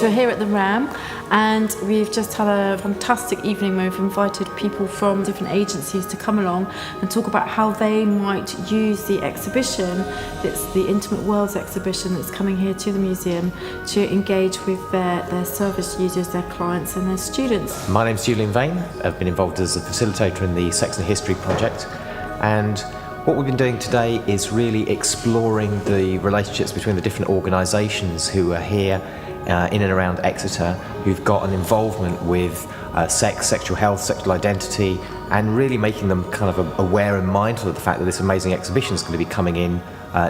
So we're here at the RAM, and we've just had a fantastic evening where we've invited people from different agencies to come along and talk about how they might use the exhibition. It's the Intimate Worlds exhibition that's coming here to the museum to engage with their service users, their clients and their students. My name's Julian Vane. I've been involved as a facilitator in the Sex and History project, and what we've been doing today is really exploring the relationships between the different organisations who are here in and around Exeter, who've got an involvement with sex, sexual health, sexual identity, and really making them kind of aware and mindful of the fact that this amazing exhibition is going to be coming in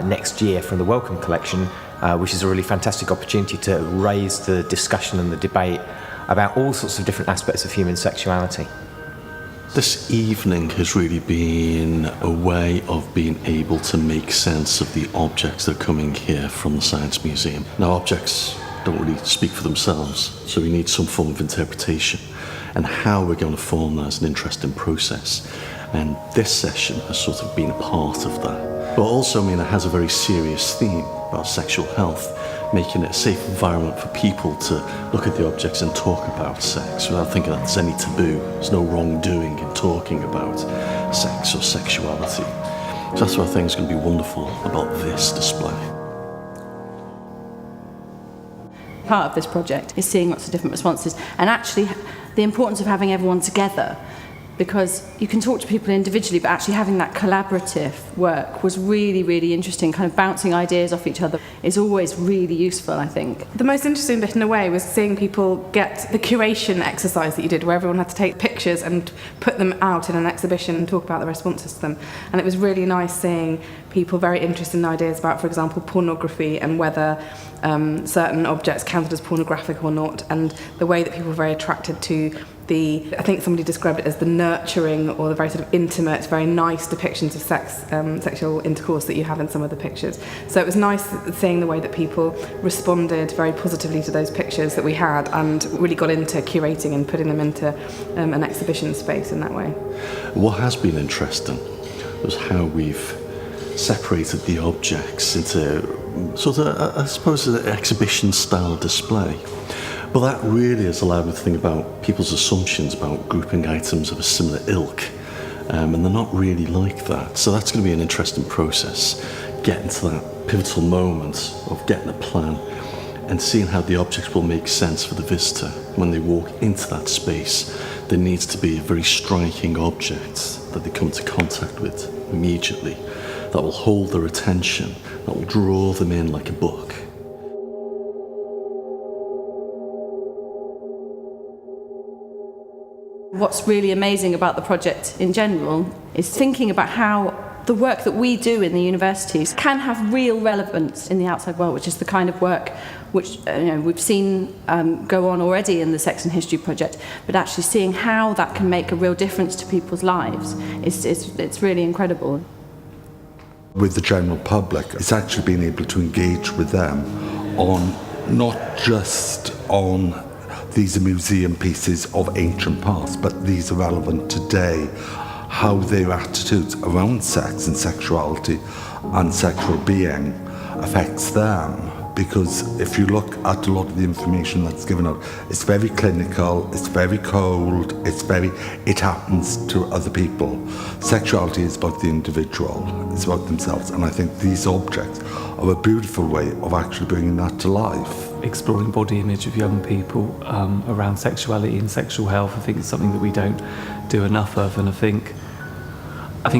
next year from the Welcome Collection, which is a really fantastic opportunity to raise the discussion and the debate about all sorts of different aspects of human sexuality. This evening has really been a way of being able to make sense of the objects that are coming here from the Science Museum. Now, objects don't really speak for themselves, so we need some form of interpretation, and how we're going to form that is an interesting process. And this session has sort of been a part of that. But also, I mean, it has a very serious theme about sexual health, making it a safe environment for people to look at the objects and talk about sex without thinking that there's any taboo. There's no wrongdoing in talking about sex or sexuality. So that's what I think is going to be wonderful about this display. Part of this project is seeing lots of different responses, and actually the importance of having everyone together, because you can talk to people individually, but actually having that collaborative work was really, really interesting. Kind of bouncing ideas off each other is always really useful, I think. The most interesting bit in a way was seeing people get the curation exercise that you did, where everyone had to take pictures and put them out in an exhibition and talk about the responses to them. And it was really nice seeing people very interested in ideas about, for example, pornography and whether certain objects counted as pornographic or not, and the way that people were very attracted to I think somebody described it as the nurturing or the very sort of intimate, very nice depictions of sex, sexual intercourse that you have in some of the pictures. So it was nice seeing the way that people responded very positively to those pictures that we had, and really got into curating and putting them into an exhibition space in that way. What has been interesting was how we've separated the objects into sort of, I suppose, an exhibition-style display. But that really has allowed me to think about people's assumptions about grouping items of a similar ilk, and they're not really like that. So that's going to be an interesting process, getting to that pivotal moment of getting a plan and seeing how the objects will make sense for the visitor. When they walk into that space, there needs to be a very striking object that they come into contact with immediately, that will hold their attention, that will draw them in like a book. What's really amazing about the project in general is thinking about how the work that we do in the universities can have real relevance in the outside world, which is the kind of work which we've seen go on already in the Sex and History project, but actually seeing how that can make a real difference to people's lives it's really incredible. With the general public, it's actually being able to engage with them on not just on these are museum pieces of ancient past, but these are relevant today, how their attitudes around sex and sexuality and sexual being affects them. Because if you look at a lot of the information that's given out, it's very clinical, it's very cold, it happens to other people. Sexuality is about the individual, it's about themselves, and I think these objects are a beautiful way of actually bringing that to life. Exploring body image of young people around sexuality and sexual health, I think it's something that we don't do enough of, and I think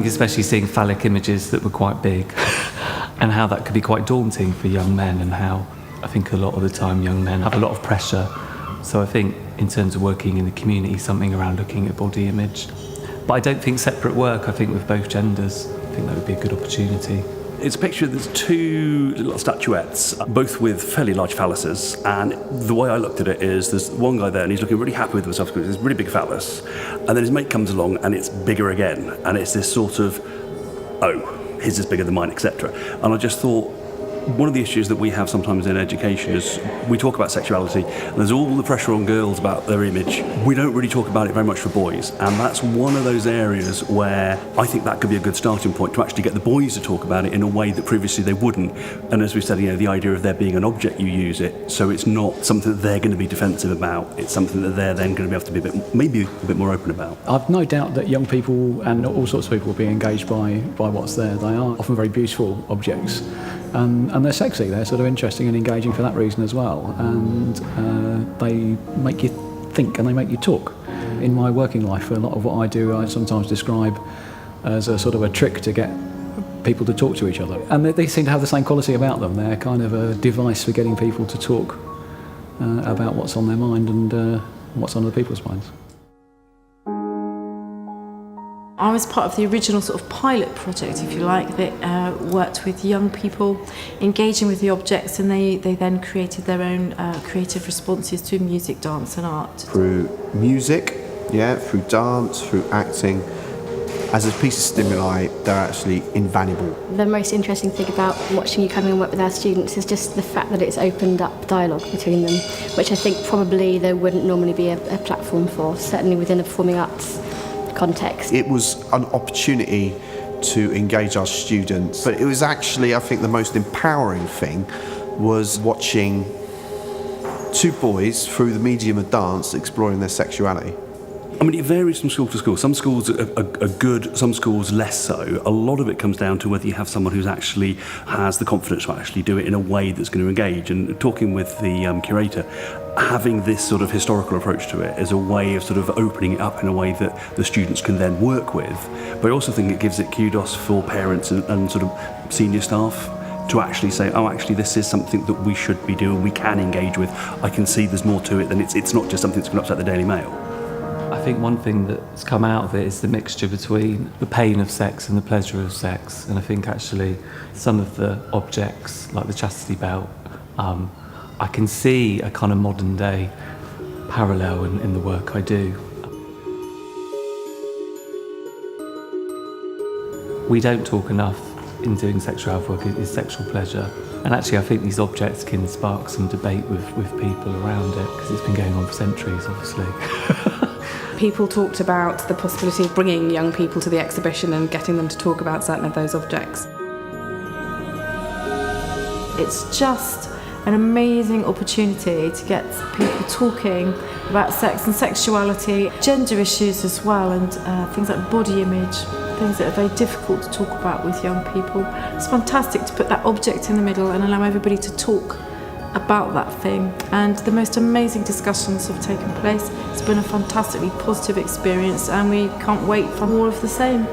especially seeing phallic images that were quite big and how that could be quite daunting for young men, and how I think a lot of the time young men have a lot of pressure. So I think in terms of working in the community, something around looking at body image. But I don't think separate work, I think with both genders, I think that would be a good opportunity. It's a picture, there's two little statuettes, both with fairly large phalluses, and the way I looked at it is there's one guy there and he's looking really happy with himself because it's a really big phallus, and then his mate comes along and it's bigger again, and it's this sort of, oh, his is bigger than mine, etc. And I just thought, One of the issues that we have sometimes in education is we talk about sexuality and there's all the pressure on girls about their image. We don't really talk about it very much for boys, and that's one of those areas where I think that could be a good starting point to actually get the boys to talk about it in a way that previously they wouldn't. And as we said, the idea of there being an object you use it, so it's not something that they're going to be defensive about, it's something that they're then going to be able to be maybe a bit more open about. I've no doubt that young people and all sorts of people will be engaged by what's there. They are often very beautiful objects, and they're sexy. They're sort of interesting and engaging for that reason as well, and they make you think and they make you talk. In my working life, a lot of what I do I sometimes describe as a sort of a trick to get people to talk to each other, and they seem to have the same quality about them. They're kind of a device for getting people to talk about what's on their mind and what's on other people's minds. I was part of the original sort of pilot project, if you like, that worked with young people engaging with the objects, and they then created their own creative responses to music, dance and art. Through music, through dance, through acting, as a piece of stimuli, they're actually invaluable. The most interesting thing about watching you come and work with our students is just the fact that it's opened up dialogue between them, which I think probably there wouldn't normally be a platform for, certainly within a performing arts context. It was an opportunity to engage our students, but it was actually, I think, the most empowering thing was watching two boys through the medium of dance exploring their sexuality. I mean, it varies from school to school. Some schools are good, some schools less so. A lot of it comes down to whether you have someone who's actually has the confidence to actually do it in a way that's going to engage. And talking with the curator, having this sort of historical approach to it is a way of sort of opening it up in a way that the students can then work with. But I also think it gives it kudos for parents and sort of senior staff to actually say, oh, actually, this is something that we should be doing, we can engage with. I can see there's more to it than it's not just something that's going to upset the Daily Mail. I think one thing that's come out of it is the mixture between the pain of sex and the pleasure of sex. And I think actually some of the objects, like the chastity belt, I can see a kind of modern day parallel in the work I do. We don't talk enough in doing sexual health work is sexual pleasure. And actually I think these objects can spark some debate with people around it, because it's been going on for centuries, obviously. People talked about the possibility of bringing young people to the exhibition and getting them to talk about certain of those objects. It's just an amazing opportunity to get people talking about sex and sexuality, gender issues as well, and things like body image, things that are very difficult to talk about with young people. It's fantastic to put that object in the middle and allow everybody to talk about that thing, and the most amazing discussions have taken place. It's been a fantastically positive experience, and we can't wait for more of the same.